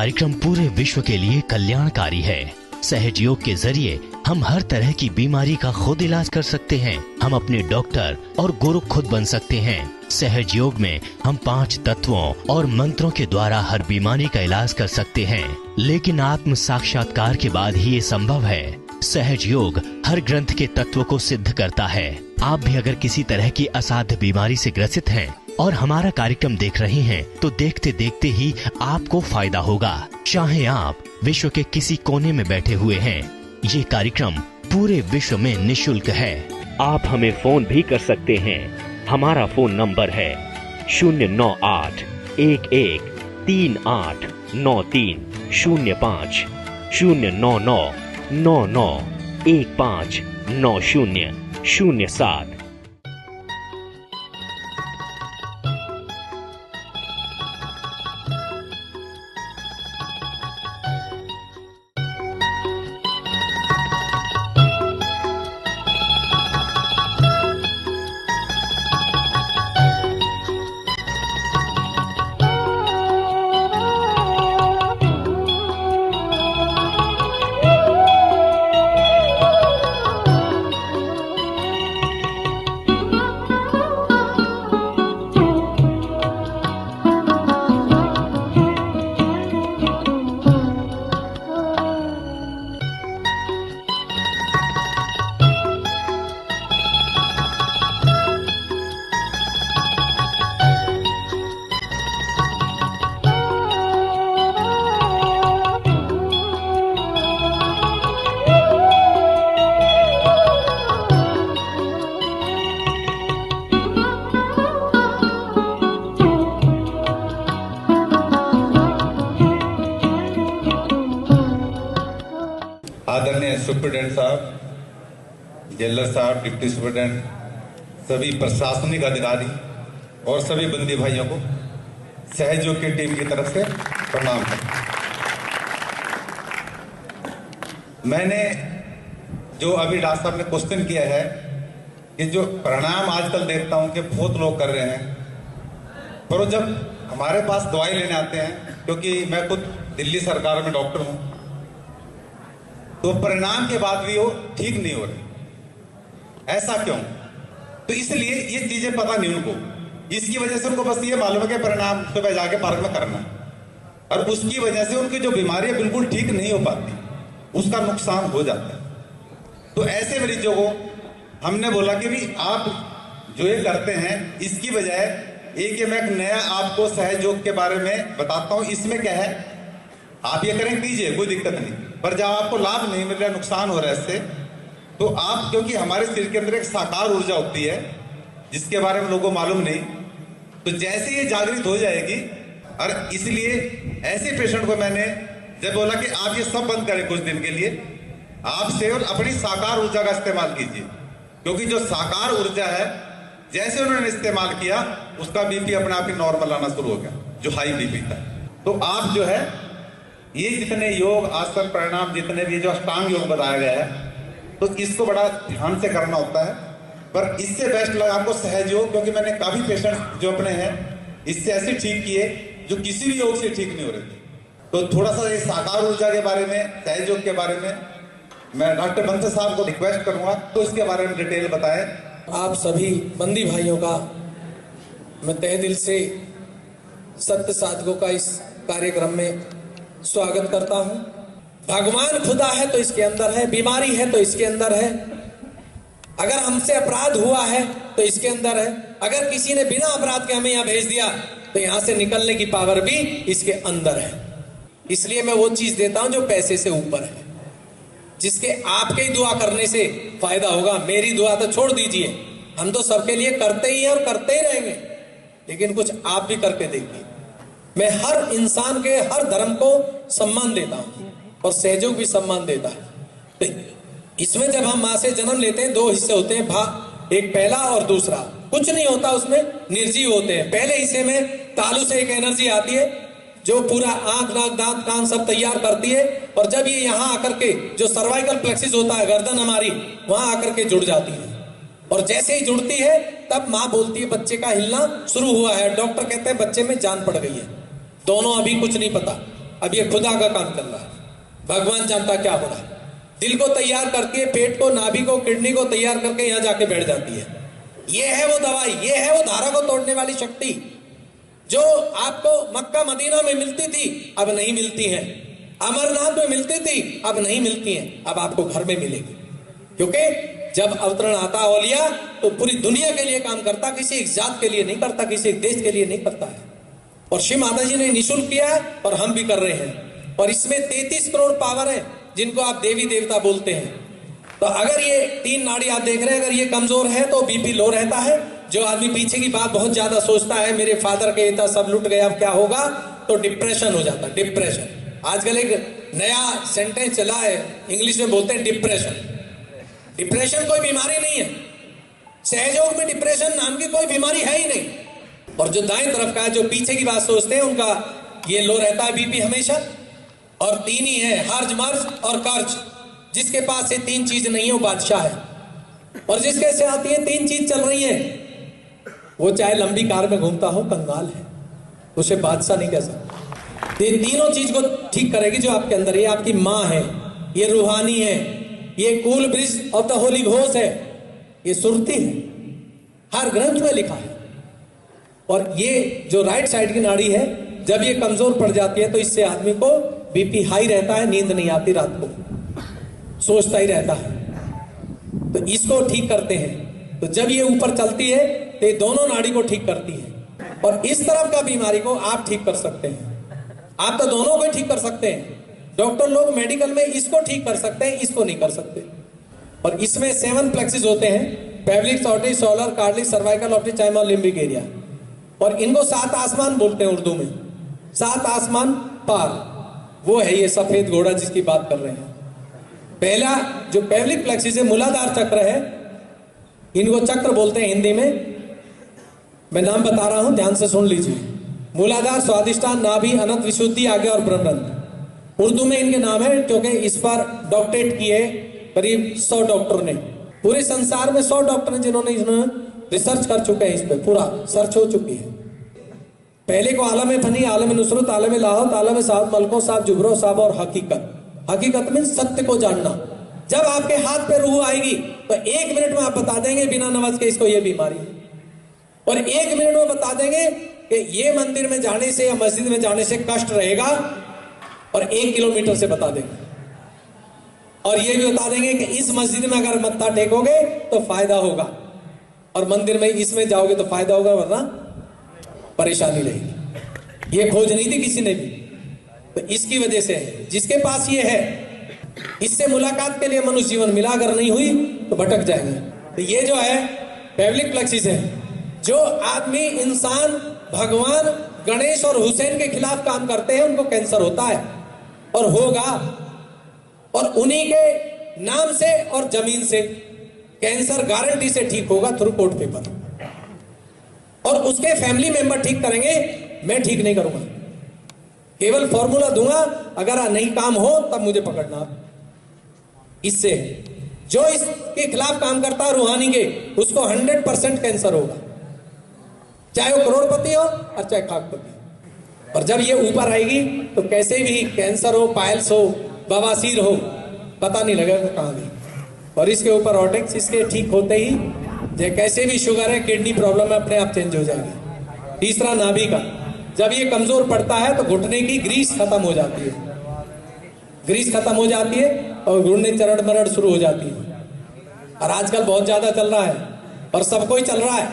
कार्यक्रम पूरे विश्व के लिए कल्याणकारी है। सहज योग के जरिए हम हर तरह की बीमारी का खुद इलाज कर सकते हैं। हम अपने डॉक्टर और गुरु खुद बन सकते हैं। सहज योग में हम 5 तत्वों और मंत्रों के द्वारा हर बीमारी का इलाज कर सकते हैं, लेकिन आत्म साक्षात्कार के बाद ही ये संभव है। सहज योग हर ग्रंथ के तत्व को सिद्ध करता है। आप भी अगर किसी तरह की असाध्य बीमारी से ग्रसित हैं और हमारा कार्यक्रम देख रहे हैं, तो देखते देखते ही आपको फायदा होगा। चाहे आप विश्व के किसी कोने में बैठे हुए हैं, ये कार्यक्रम पूरे विश्व में निशुल्क है। आप हमें फोन भी कर सकते हैं। हमारा फोन नंबर है 098-1138-9305 099-99159007। आदरणीय सुप्रिटेंडेंट साहब, जेलर साहब, डिप्टी सुप्रिटेंडेंट, सभी प्रशासनिक अधिकारी और सभी बंदी भाइयों को सहयोग की टीम की तरफ से प्रणाम करता हूं। मैंने जो अभी डॉक्टर साहब ने क्वेश्चन किया है कि जो प्राणायाम आजकल देखता हूं कि बहुत लोग कर रहे हैं, पर जब हमारे पास दवाई लेने आते हैं, क्योंकि मैं खुद दिल्ली सरकार में डॉक्टर हूं, तो परिणाम के बाद भी वो ठीक नहीं हो रहे। ऐसा क्यों? तो इसलिए ये चीजें पता नहीं उनको। इसकी वजह से उनको बस ये मालूम है कि परिणाम सुबह जाके पार्क में करना है, और उसकी वजह से उनकी जो बीमारियां बिल्कुल ठीक नहीं हो पाती, उसका नुकसान हो जाता है। तो ऐसे मरीजों को हमने बोला कि भी आप जो ये करते हैं, इसकी बजाय एक ये मैं एक नया आपको सहज योग के बारे में बताता हूं। इसमें क्या है, आप ये करें कीजिए, कोई दिक्कत नहीं, पर जब आपको लाभ नहीं मिल रहा, नुकसान हो रहा है इससे, तो आप, क्योंकि हमारे शरीर के अंदर एक साकार ऊर्जा होती है जिसके बारे में लोगों को मालूम नहीं, तो जैसे ये जागृत हो जाएगी, और इसलिए ऐसे पेशेंट को मैंने जब बोला कि आप ये सब बंद करें कुछ दिन के लिए, आप सेवल अपनी साकार ऊर्जा का इस्तेमाल कीजिए, क्योंकि जो साकार ऊर्जा है, जैसे उन्होंने इस्तेमाल किया, उसका बीपी अपने आप ही नॉर्मल आना शुरू हो गया, जो हाई बीपी था। तो आप जो है ये जितने योग, आसन, प्राणायाम, जितने भी जो अष्टांग योग बताया गया है, तो इसको बड़ा ध्यान से करना होता है। पर इससे बेस्ट लगा आपको सहज योग, क्योंकि मैंने काफी पेशेंट जो अपने हैं इससे ऐसे ठीक किए जो किसी भी योग से ठीक नहीं हो रहे थे। तो थोड़ा सा ये साकार ऊर्जा के बारे में, सहज योग के बारे में मैं डॉक्टर बंसल साहब को रिक्वेस्ट करूंगा, तो इसके बारे में डिटेल बताएं। आप सभी बंदी भाइयों का मैं तहे दिल से सत्य साधकों का इस कार्यक्रम में स्वागत करता हूं। भगवान खुदा है तो इसके अंदर है, बीमारी है तो इसके अंदर है, अगर हमसे अपराध हुआ है तो इसके अंदर है, अगर किसी ने बिना अपराध के हमें यहाँ भेज दिया तो यहाँ से निकलने की पावर भी इसके अंदर है। इसलिए मैं वो चीज देता हूं जो पैसे से ऊपर है, जिसके आपके ही दुआ करने से फायदा होगा। मेरी दुआ तो छोड़ दीजिए, हम तो सबके लिए करते ही हैं और करते ही रहेंगे, लेकिन कुछ आप भी करके देखिए। मैं हर इंसान के, हर धर्म को सम्मान देता हूं और सहयोग भी सम्मान देता है। तो इसमें जब हम माँ से जन्म लेते हैं, 2 हिस्से होते हैं, एक पहला और दूसरा। कुछ नहीं होता उसमें, निर्जीव होते हैं। पहले हिस्से में तालू से एक एनर्जी आती है जो पूरा आंख, नाक, दांत, कान सब तैयार करती है, और जब ये यहाँ आकर के जो सर्वाइकल प्लेक्सिस होता है, गर्दन हमारी, वहां आकर के जुड़ जाती है, और जैसे ही जुड़ती है तब माँ बोलती है बच्चे का हिलना शुरू हुआ है। डॉक्टर कहते हैं बच्चे में जान पड़ गई है। दोनों अभी कुछ नहीं पता, अब ये खुदा का काम चल रहा है, भगवान जानता क्या हो रहा है। दिल को तैयार करती है, पेट को, नाभि को, किडनी को तैयार करके यहां जाके बैठ जाती है। ये है वो दवाई, ये है वो धारा को तोड़ने वाली शक्ति जो आपको मक्का मदीना में मिलती थी, अब नहीं मिलती है। अमरनाथ में मिलती थी, अब नहीं मिलती है, अब आपको घर में मिलेगी। क्योंकि जब अवतरण आता औलिया तो पूरी दुनिया के लिए काम करता, किसी एक जात के लिए नहीं करता, किसी एक देश के लिए नहीं करता है। और शिव माता जी ने निःशुल्क किया है और हम भी कर रहे हैं। और इसमें 33 करोड़ पावर है जिनको आप देवी देवता बोलते हैं। तो अगर ये 3 नाड़ी आप देख रहे हैं, अगर ये कमजोर है तो बीपी लो रहता है। जो आदमी पीछे की बात बहुत ज्यादा सोचता है, मेरे फादर के इतना सब लुट गया अब क्या होगा, तो डिप्रेशन हो जाता है। डिप्रेशन आजकल एक नया सेंटेंस चला है, इंग्लिश में बोलते हैं डिप्रेशन। डिप्रेशन कोई बीमारी नहीं है, सहयोग में डिप्रेशन नाम की कोई बीमारी है ही नहीं। और जो दाएं तरफ का है, जो पीछे की बात सोचते हैं, उनका ये लो रहता है बीपी हमेशा। और 3 ही है, हर्ज मर्ज और कर्ज। जिसके पास ये 3 चीज नहीं है वो बादशाह है। और जिसके से आती है 3 चीज चल रही है, वो चाहे लंबी कार में घूमता हो, कंगाल है, उसे बादशाह नहीं कह सकता। ये तीनों चीज को ठीक करेगी जो आपके अंदर। ये आपकी माँ है, ये रूहानी है, ये cool bridge of the Holi Ghosh है, ये सुरती है, हर ग्रंथ में लिखा है। और ये जो राइट साइड की नाड़ी है, जब ये कमजोर पड़ जाती है तो इससे आदमी को बीपी हाई रहता है, नींद नहीं आती, रात को सोचता ही रहता है। तो इसको ठीक करते हैं। तो जब ये ऊपर चलती है तो ये दोनों नाड़ी को ठीक करती है। और इस तरफ का बीमारी को आप ठीक कर सकते हैं। आप तो दोनों को ठीक कर सकते हैं। डॉक्टर लोग मेडिकल में इसको ठीक कर सकते हैं, इसको नहीं कर सकते। और इसमें 7 प्लेक्सिस होते हैं, पेल्विक, सॉर्टिस, सोलर, कार्डिक, सर्वाइकल, ऑप्टिक, चाइमा, लिम्बिक एरिया। और इनको 7 आसमान बोलते हैं उर्दू में, 7 आसमान पार। वो है ये सफेद घोड़ा जिसकी बात कर रहे हैं। पहला जो पेल्विक प्लेक्सिस है, मूलाधार चक्र है, इनको चक्र बोलते हैं हिंदी में। मैं नाम बता रहा हूं, ध्यान से सुन लीजिए। मूलाधार, स्वादिष्टान, नाभि, अनंत, विशुद्धि, आज्ञा और ब्रह्मरंध्र। उर्दू में इनके नाम है क्योंकि इस पर डॉक्टरेट किए करीब 100 डॉक्टर ने। पूरे संसार में 100 डॉक्टर हैं जिन्होंने रिसर्च कर चुके हैं, इस पे पूरा सर्च हो चुकी है। पहले को आलम फनी, आलम नुसरत, आलम लाहौत, आलम साहब, मलको साहब, जुबरो साहब और हकीकत। हकीकत में सत्य को जानना। जब आपके हाथ पे रूह आएगी तो 1 मिनट में आप बता देंगे बिना नमाज के इसको ये बीमारी है। और 1 मिनट में बता देंगे कि ये मंदिर में जाने से या मस्जिद में जाने से कष्ट रहेगा, और 1 किलोमीटर से बता देंगे। और ये भी बता देंगे कि इस मस्जिद में अगर मत्था टेकोगे तो फायदा होगा, और मंदिर में इसमें जाओगे तो फायदा होगा, वरना परेशानी रहेगी। ये खोज नहीं थी किसी ने भी। तो इसकी वजह से जिसके पास ये है, इससे मुलाकात के लिए मनुष्य जीवन मिला, अगर नहीं हुई तो भटक जाएंगे। तो ये जो है पेल्विक प्लेक्सिस है। जो आदमी, इंसान, भगवान, गणेश और हुसैन के खिलाफ काम करते हैं उनको कैंसर होता है और होगा। और उन्हीं के नाम से और जमीन से कैंसर गारंटी से ठीक होगा थ्रू कोर्ट पेपर। और उसके फैमिली मेंबर ठीक करेंगे, मैं ठीक नहीं करूंगा। केवल फॉर्मूला दूंगा, अगर नहीं काम हो तब मुझे पकड़ना। इससे जो इसके खिलाफ काम करता है रूहानी के, उसको 100% कैंसर होगा, चाहे वो करोड़पति हो और चाहे खाकपति। और जब ये ऊपर आएगी तो कैसे भी कैंसर हो, पाइल्स हो, बवासीर हो, पता नहीं लगेगा कहां गई। और इसके ऊपर ऑटेक्स, इसके ठीक होते ही कैसे भी शुगर है, किडनी प्रॉब्लम है, अपने आप चेंज हो जाएगी। तीसरा नाभि का, जब ये कमजोर पड़ता है तो घुटने की ग्रीस खत्म हो जाती है, ग्रीस खत्म हो जाती है और घुटने चरण मरण शुरू हो जाती है। और आजकल बहुत ज्यादा चल रहा है और सबको ही चल रहा है।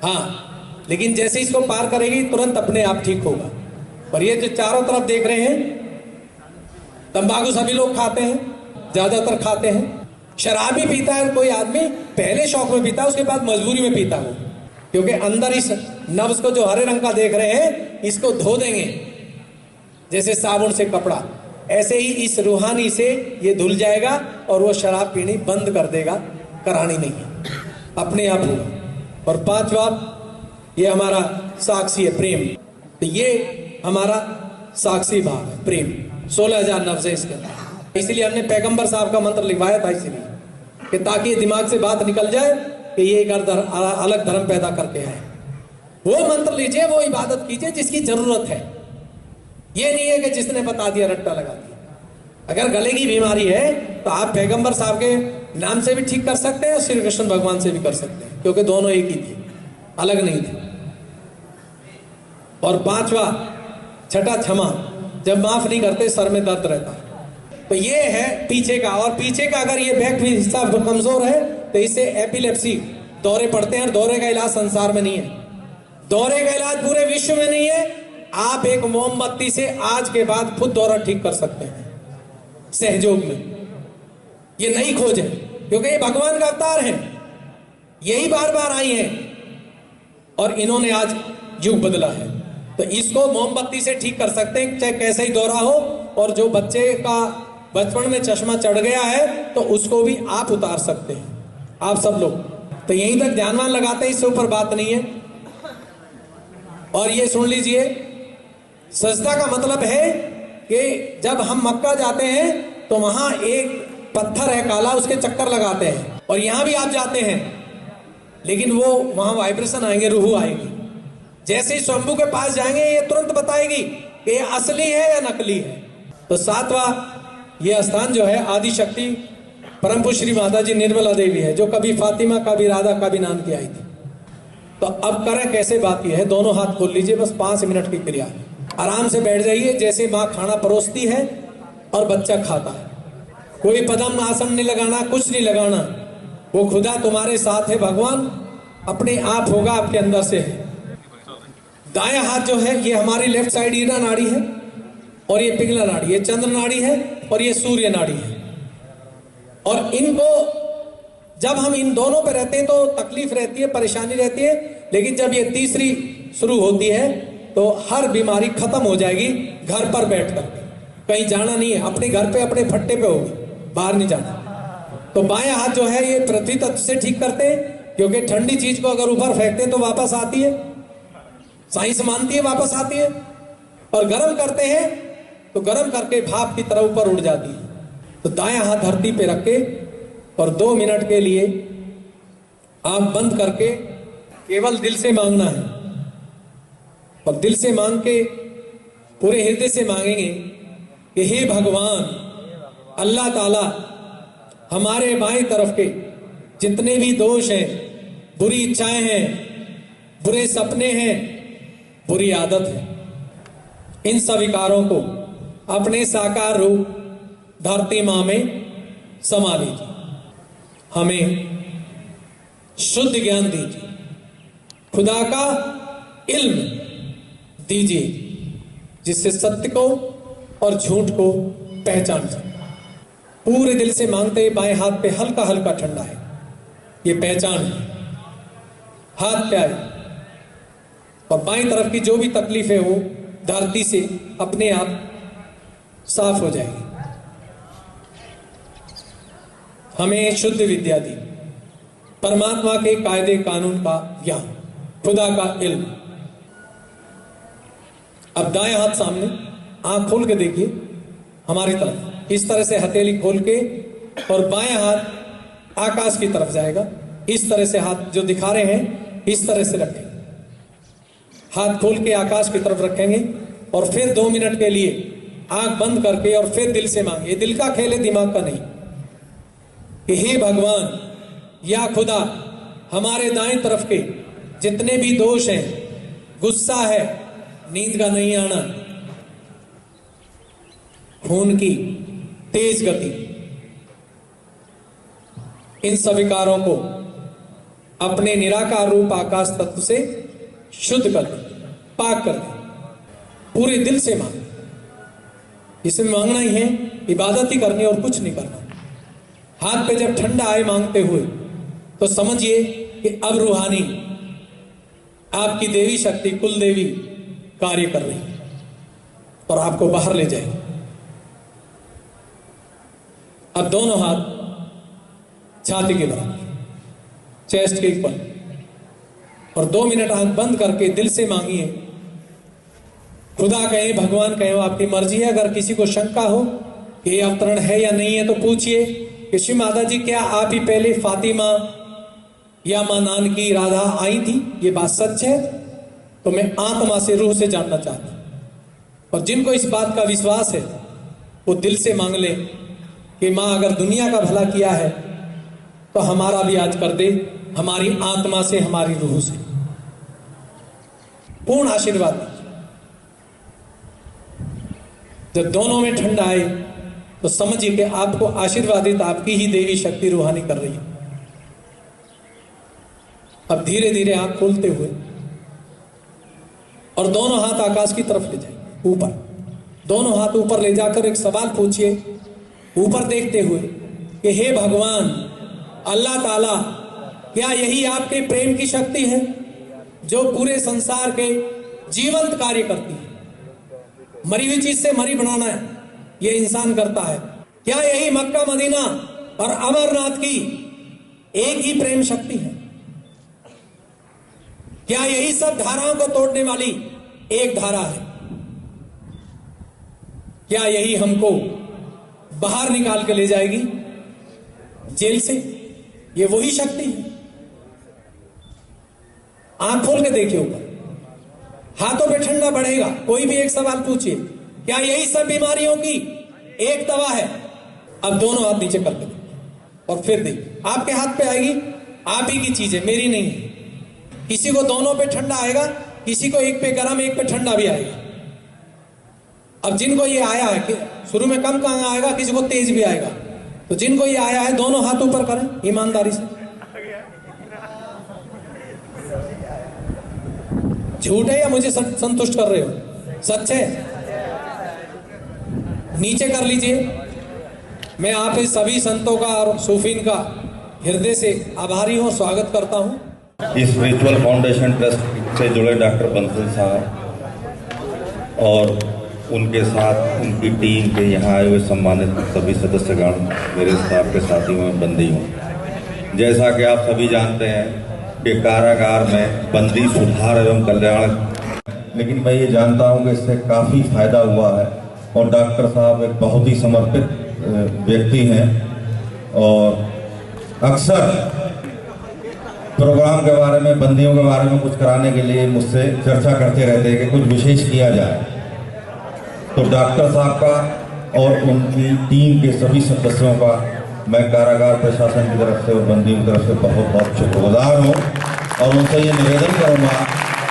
हाँ, लेकिन जैसे इसको पार करेगी तुरंत अपने आप ठीक होगा। और ये जो चारों तरफ देख रहे हैं, तंबाकू सभी लोग खाते हैं, ज्यादातर खाते हैं। शराब भी पीता है कोई आदमी, पहले शौक में पीता है, उसके बाद मजबूरी में पीता है वो, क्योंकि अंदर इस नब्ज को जो हरे रंग का देख रहे हैं, इसको धो देंगे जैसे साबुन से कपड़ा, ऐसे ही इस रूहानी से ये धुल जाएगा और वो शराब पीनी बंद कर देगा, करानी नहीं है, अपने आप होगा। और 5वां, ये हमारा साक्षी है, प्रेम। तो ये हमारा साक्षी भाव है, प्रेम। 16,000 नब्ज है इसके अंदर। इसलिए हमने पैगंबर साहब का मंत्र लिखवाया था, इसलिए कि ताकि दिमाग से बात निकल जाए कि ये एक अलग धर्म पैदा करके है। वो मंत्र लीजिए, वो इबादत कीजिए जिसकी जरूरत है। ये नहीं है कि जिसने बता दिया रट्टा लगा दिया। अगर गले की बीमारी है तो आप पैगंबर साहब के नाम से भी ठीक कर सकते हैं और श्री कृष्ण भगवान से भी कर सकते हैं, क्योंकि दोनों एक ही थे, अलग नहीं थे। और पांचवा छठा क्षमा, जब माफ नहीं करते सर में दर्द रहता है। तो ये है पीछे का। और पीछे का अगर ये बैक भी हिस्सा कमजोर है तो इससे एपिलेप्सी, दौरे पड़ते हैं। और दौरे का इलाज संसार में नहीं है, दौरे का इलाज पूरे विश्व में नहीं है। आप एक मोमबत्ती से आज के बाद खुद दौरा ठीक कर सकते हैं सहयोग में। ये नई खोज है, क्योंकि ये भगवान का अवतार है, यही बार बार आई है और इन्होंने आज युग बदला है। तो इसको मोमबत्ती से ठीक कर सकते हैं, चाहे कैसे ही दौरा हो। और जो बच्चे का बचपन में चश्मा चढ़ गया है तो उसको भी आप उतार सकते हैं, आप सब लोग। तो यहीं तक ध्यानवान लगाते हैं, इससे ऊपर बात नहीं है। और ये सुन लीजिए, सजदा का मतलब है कि जब हम मक्का जाते हैं तो वहां एक पत्थर है काला, उसके चक्कर लगाते हैं। और यहां भी आप जाते हैं, लेकिन वो वहां वाइब्रेशन आएंगे, रूह आएगी। जैसे ही शंभू के पास जाएंगे ये तुरंत बताएगी कि ये असली है या नकली है। तो सातवां ये स्थान जो है आदि शक्ति परम पूज्य श्री माता जी निर्मला देवी है, जो कभी फातिमा, कभी राधा, कभी नानकी आई थी। तो अब करें कैसे, बात यह है, दोनों हाथ खोल लीजिए, बस 5 मिनट की क्रिया है। आराम से बैठ जाइए, जैसे माँ खाना परोसती है और बच्चा खाता है। कोई पदम आसन नहीं लगाना, कुछ नहीं लगाना। वो खुदा तुम्हारे साथ है, भगवान अपने आप होगा, आपके अंदर से है। दायां हाथ जो है ये हमारी लेफ्ट साइड ईना नाड़ी है, और ये पिंगला नाड़ी, ये चंद्र नाड़ी है, और ये सूर्य नाड़ी है। और इनको जब हम इन दोनों पे रहते हैं तो तकलीफ रहती है, परेशानी रहती है, लेकिन जब ये तीसरी शुरू होती है तो हर बीमारी खत्म हो जाएगी। घर पर बैठकर, कहीं जाना नहीं है, अपने घर पे अपने फट्टे पे होगी, बाहर नहीं जाना। तो बायां हाथ जो है ये पृथ्वी तत्व से ठीक करते हैं, क्योंकि ठंडी चीज को अगर ऊपर फेंकते हैं तो वापस आती है, साइंस मानती है वापस आती है। और गर्म करते हैं तो गर्म करके भाप की तरह ऊपर उड़ जाती है। तो दायां हाथ धरती पे रख के और 2 मिनट के लिए आंख बंद करके केवल दिल से मांगना है। और दिल से मांग के पूरे हृदय से मांगेंगे कि हे भगवान अल्लाह ताला, हमारे बाएं तरफ के जितने भी दोष हैं, बुरी इच्छाएं हैं, बुरे सपने हैं, बुरी आदत है, इन सब विकारों को अपने साकार रूप धरती मां में समा लीजिए। हमें शुद्ध ज्ञान दीजिए, खुदा का इल्म दीजिए, जिससे सत्य को और झूठ को पहचान सके। पूरे दिल से मांगते बाएं हाथ पे हल्का हल्का ठंडा है, ये पहचान है। हाथ पे आए और बाएं तरफ की जो भी तकलीफ है वो धरती से अपने आप साफ हो जाएगी। हमें शुद्ध विद्या दी, परमात्मा के कायदे कानून का ज्ञान, खुदा का इल्म। अब दाएं हाथ सामने, आंख खोल के देखिए हमारी तरफ, इस तरह से हथेली खोल के, और बाएं हाथ आकाश की तरफ जाएगा। इस तरह से हाथ जो दिखा रहे हैं इस तरह से रखें, हाथ खोल के आकाश की तरफ रखेंगे। और फिर 2 मिनट के लिए आंख बंद करके और फिर दिल से मांगे, दिल का खेल है, दिमाग का नहीं, कि हे भगवान या खुदा, हमारे दाएं तरफ के जितने भी दोष हैं, गुस्सा है, नींद का नहीं आना, खून की तेज गति, इन सब विकारों को अपने निराकार रूप आकाश तत्व से शुद्ध कर दे, पाक कर दे। पूरे दिल से मांग, इसमें मांगना ही है, इबादत ही करनी और कुछ नहीं करना। हाथ पे जब ठंडा आए मांगते हुए तो समझिए कि अब रूहानी आपकी देवी शक्ति कुल देवी कार्य कर रही है और आपको बाहर ले जाएगी। अब दोनों हाथ छाती के बराबर, चेस्ट के ऊपर, और 2 मिनट आंख बंद करके दिल से मांगिए। खुदा कहे, भगवान कहे, आपकी मर्जी है। अगर किसी को शंका हो कि ये अवतरण है या नहीं है तो पूछिए कि श्री माता जी, क्या आप ही पहले फातिमा या मां नानकी, राधा आई थी? ये बात सच है? तो मैं आत्मा से, रूह से जानना चाहता हूं। और जिनको इस बात का विश्वास है वो दिल से मांग ले कि माँ अगर दुनिया का भला किया है तो हमारा भी आज कर दे, हमारी आत्मा से, हमारी रूह से पूर्ण आशीर्वाद दीजिए। जब दोनों में ठंडा आए तो समझिए कि आपको आशीर्वादित आपकी ही देवी शक्ति रूहानी कर रही है। अब धीरे धीरे आंख खोलते हुए और दोनों हाथ आकाश की तरफ ले जाइए, ऊपर, दोनों हाथ ऊपर ले जाकर एक सवाल पूछिए ऊपर देखते हुए कि हे भगवान अल्लाह ताला, क्या यही आपके प्रेम की शक्ति है जो पूरे संसार के जीवंत कार्य करती है? मरी हुई चीज से मरी बनाना है, ये इंसान करता है। क्या यही मक्का मदीना और अमरनाथ की एक ही प्रेम शक्ति है? क्या यही सब धाराओं को तोड़ने वाली एक धारा है? क्या यही हमको बाहर निकाल के ले जाएगी जेल से? ये वही शक्ति है। आंख खोल के देखिए ऊपर, हाथों पे ठंडा बढ़ेगा। कोई भी एक सवाल पूछिए, क्या यही सब बीमारियों की एक दवा है? अब दोनों हाथ नीचे करके देखिए और फिर देखिए, आपके हाथ पे आएगी, आप ही की चीज है, मेरी नहीं है। किसी को दोनों पे ठंडा आएगा, किसी को एक पे गर्म, एक पे ठंडा भी आएगा। अब जिनको ये आया है कि शुरू में कम आएगा, किसी को तेज भी आएगा, तो जिनको ये आया है दोनों हाथ ऊपर करें ईमानदारी से। झूठ है या मुझे संतुष्ट कर रहे हो? सच है? नीचे कर लीजिए। मैं आप इस सभी संतों का और सूफीन का हृदय से आभारी हूं, स्वागत करता हूं। इस स्पिरिचुअल फाउंडेशन ट्रस्ट से जुड़े डॉक्टर बंसल साहब और उनके साथ उनकी टीम के यहाँ आए हुए सम्मानित सभी सदस्यगण, मेरे साथ के साथियों में बंदी हूँ। जैसा कि आप सभी जानते हैं कि कारागार में बंदी सुधार एवं कल्याण, लेकिन मैं ये जानता हूँ कि इससे काफ़ी फायदा हुआ है और डॉक्टर साहब एक बहुत ही समर्पित व्यक्ति हैं और अक्सर प्रोग्राम के बारे में, बंदियों के बारे में कुछ कराने के लिए मुझसे चर्चा करते रहते हैं कि कुछ विशेष किया जाए। तो डॉक्टर साहब का और उनकी टीम के सभी सदस्यों का मैं कारागार प्रशासन की तरफ से और बंदियों की तरफ से बहुत बहुत शुक्रगुजार हूँ और उनसे ये निवेदन करूँगा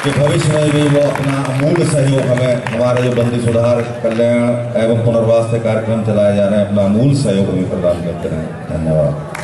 कि भविष्य में भी वो अपना अमूल्य सहयोग हमें, हमारे जो बंदी सुधार, कल्याण एवं पुनर्वास के कार्यक्रम चलाए जा रहे हैं, अपना अमूल्य सहयोग हमें प्रदान करते रहें। धन्यवाद।